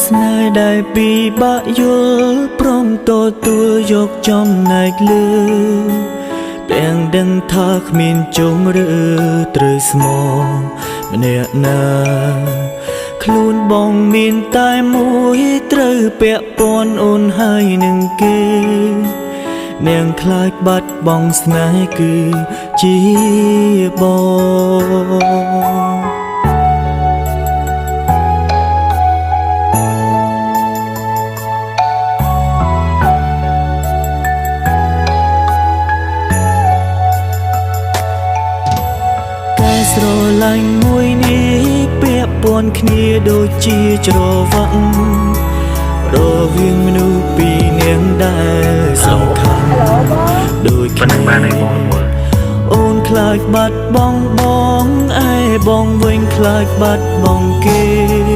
ស្នេហ៍ដែលពីបាក់យល់ព្រមទទួលយកចំណែកលើទាំងដឹងថាគ្មានជងឬត្រូវស្មោម្នាក់ណាខ្លួនបងមានតែមួយត្រូវពាក់ព័ន្ធអូនហើយនឹងគេនាងខ្លាចបាត់បង់ស្នេហ៍គឺជាបងស្រឡាញ់មួយនេះពាក់ព័ន្ធគ្នាដូចជាច្រវាក់រវាងមនុស្សពីរនាក់ដែលសំខាន់ដូចគ្នាអូនខ្លាចបាត់បង់បងឯបងវិញខ្លាចបាត់បង់គេ